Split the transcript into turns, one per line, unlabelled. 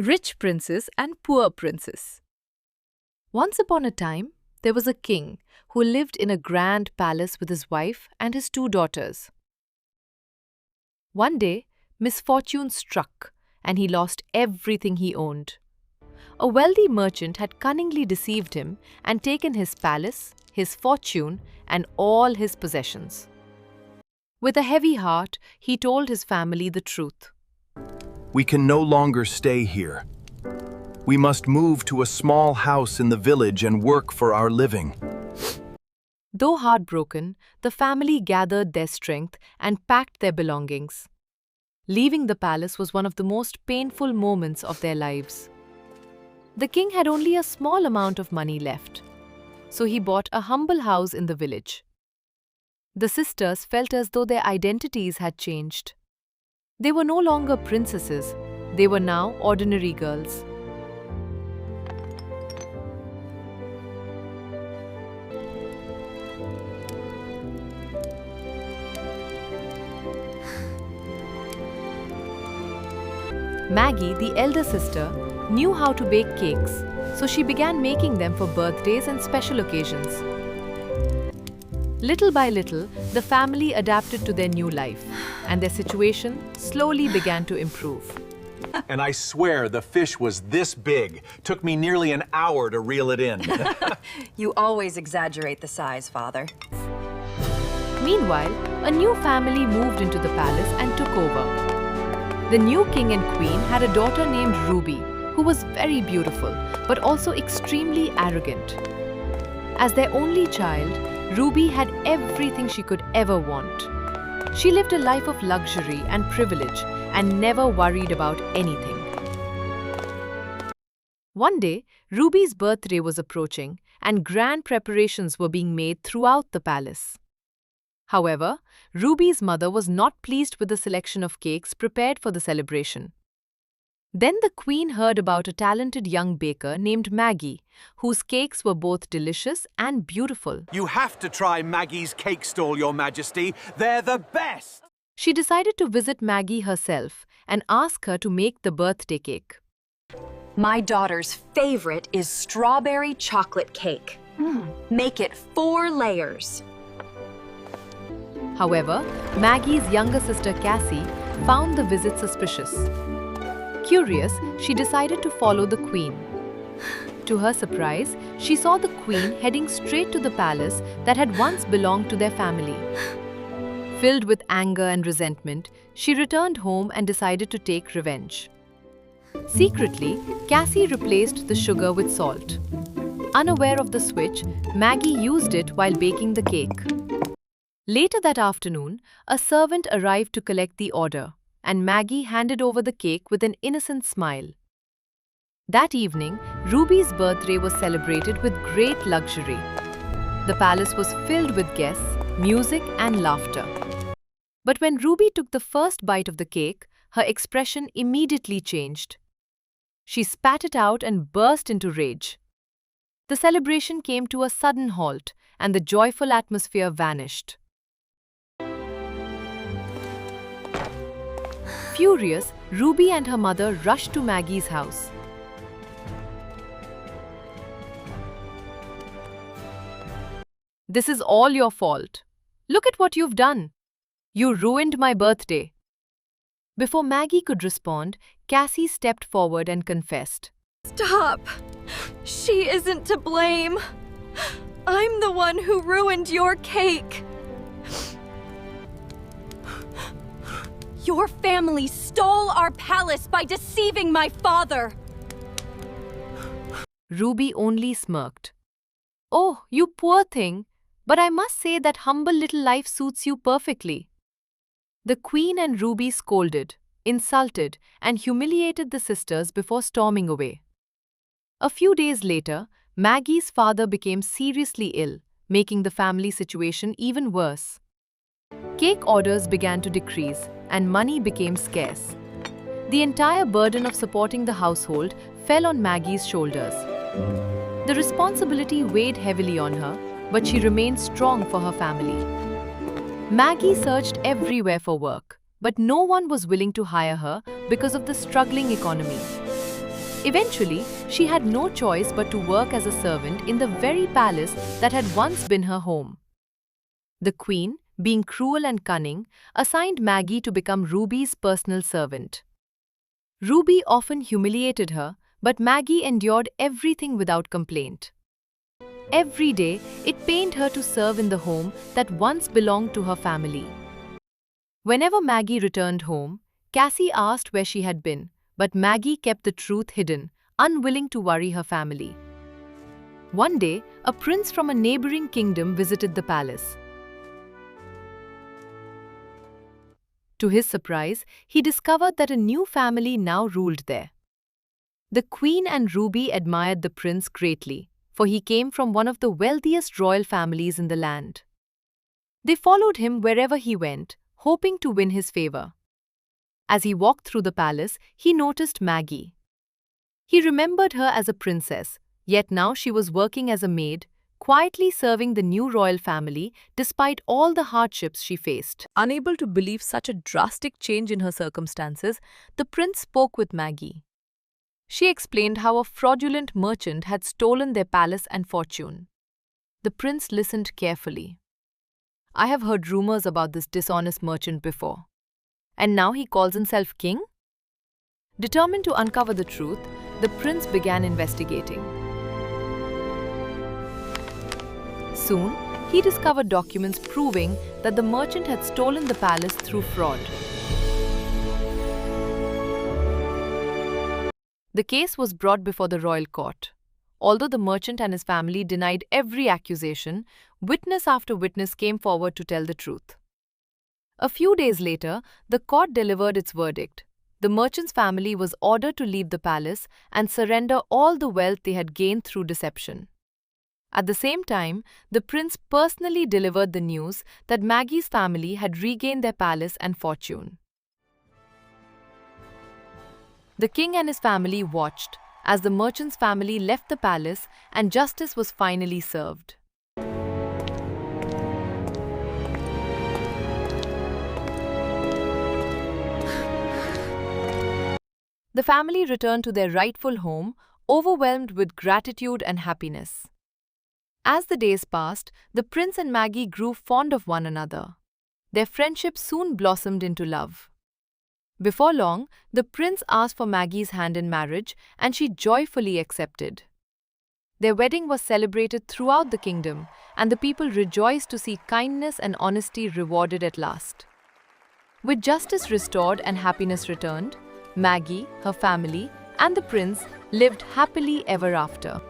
Rich Princess and Poor Princess. Once upon a time, there was a king who lived in a grand palace with his wife and his two daughters. One day, misfortune struck and he lost everything he owned. A wealthy merchant had cunningly deceived him and taken his palace, his fortune, and all his possessions. With a heavy heart, he told his family the truth.
We can no longer stay here. We must move to a small house in the village and work for our living.
Though heartbroken, the family gathered their strength and packed their belongings. Leaving the palace was one of the most painful moments of their lives. The king had only a small amount of money left, so he bought a humble house in the village. The sisters felt as though their identities had changed. They were no longer princesses, they were now ordinary girls. Maggie, the elder sister, knew how to bake cakes, so she began making them for birthdays and special occasions. Little by little, the family adapted to their new life, and their situation slowly began to improve.
And I swear the fish was this big. Took me nearly an hour to reel it in.
You always exaggerate the size, Father.
Meanwhile, a new family moved into the palace and took over. The new king and queen had a daughter named Ruby, who was very beautiful, but also extremely arrogant. As their only child, Ruby had everything she could ever want. She lived a life of luxury and privilege and never worried about anything. One day, Ruby's birthday was approaching and grand preparations were being made throughout the palace. However, Ruby's mother was not pleased with the selection of cakes prepared for the celebration. Then the queen heard about a talented young baker named Maggie, whose cakes were both delicious and beautiful.
You have to try Maggie's cake stall, Your Majesty. They're the best!
She decided to visit Maggie herself and ask her to make the birthday cake.
My daughter's favorite is strawberry chocolate cake. Make it 4 layers.
However, Maggie's younger sister Cassie found the visit suspicious. Curious, she decided to follow the queen. To her surprise, she saw the queen heading straight to the palace that had once belonged to their family. Filled with anger and resentment, she returned home and decided to take revenge. Secretly, Cassie replaced the sugar with salt. Unaware of the switch, Maggie used it while baking the cake. Later that afternoon, a servant arrived to collect the order, and Maggie handed over the cake with an innocent smile. That evening, Ruby's birthday was celebrated with great luxury. The palace was filled with guests, music, and laughter. But when Ruby took the first bite of the cake, her expression immediately changed. She spat it out and burst into rage. The celebration came to a sudden halt, and the joyful atmosphere vanished. Furious, Ruby and her mother rushed to Maggie's house. "This is all your fault. Look at what you've done. You ruined my birthday." Before Maggie could respond, Cassie stepped forward and confessed.
Stop! She isn't to blame. I'm the one who ruined your cake. Your family stole our palace by deceiving my father.
Ruby only smirked. "Oh, you poor thing, but I must say that humble little life suits you perfectly." The queen and Ruby scolded, insulted, and humiliated the sisters before storming away. A few days later, Maggie's father became seriously ill, making the family situation even worse. Cake orders began to decrease, and money became scarce. The entire burden of supporting the household fell on Maggie's shoulders. The responsibility weighed heavily on her, but she remained strong for her family. Maggie searched everywhere for work, but no one was willing to hire her because of the struggling economy. Eventually, she had no choice but to work as a servant in the very palace that had once been her home. The queen, being cruel and cunning, assigned Maggie to become Ruby's personal servant. Ruby often humiliated her, but Maggie endured everything without complaint. Every day, it pained her to serve in the home that once belonged to her family. Whenever Maggie returned home, Cassie asked where she had been, but Maggie kept the truth hidden, unwilling to worry her family. One day, a prince from a neighboring kingdom visited the palace. To his surprise, he discovered that a new family now ruled there. The queen and Ruby admired the prince greatly, for he came from one of the wealthiest royal families in the land. They followed him wherever he went, hoping to win his favor. As he walked through the palace, he noticed Maggie. He remembered her as a princess, yet now she was working as a maid, quietly serving the new royal family despite all the hardships she faced. Unable to believe such a drastic change in her circumstances, the prince spoke with Maggie. She explained how a fraudulent merchant had stolen their palace and fortune. The prince listened carefully. "I have heard rumors about this dishonest merchant before. And now he calls himself king?" Determined to uncover the truth, the prince began investigating. Soon, he discovered documents proving that the merchant had stolen the palace through fraud. The case was brought before the royal court. Although the merchant and his family denied every accusation, witness after witness came forward to tell the truth. A few days later, the court delivered its verdict. The merchant's family was ordered to leave the palace and surrender all the wealth they had gained through deception. At the same time, the prince personally delivered the news that Maggie's family had regained their palace and fortune. The king and his family watched as the merchant's family left the palace and justice was finally served. The family returned to their rightful home, overwhelmed with gratitude and happiness. As the days passed, the prince and Maggie grew fond of one another. Their friendship soon blossomed into love. Before long, the prince asked for Maggie's hand in marriage, and she joyfully accepted. Their wedding was celebrated throughout the kingdom, and the people rejoiced to see kindness and honesty rewarded at last. With justice restored and happiness returned, Maggie, her family, and the prince lived happily ever after.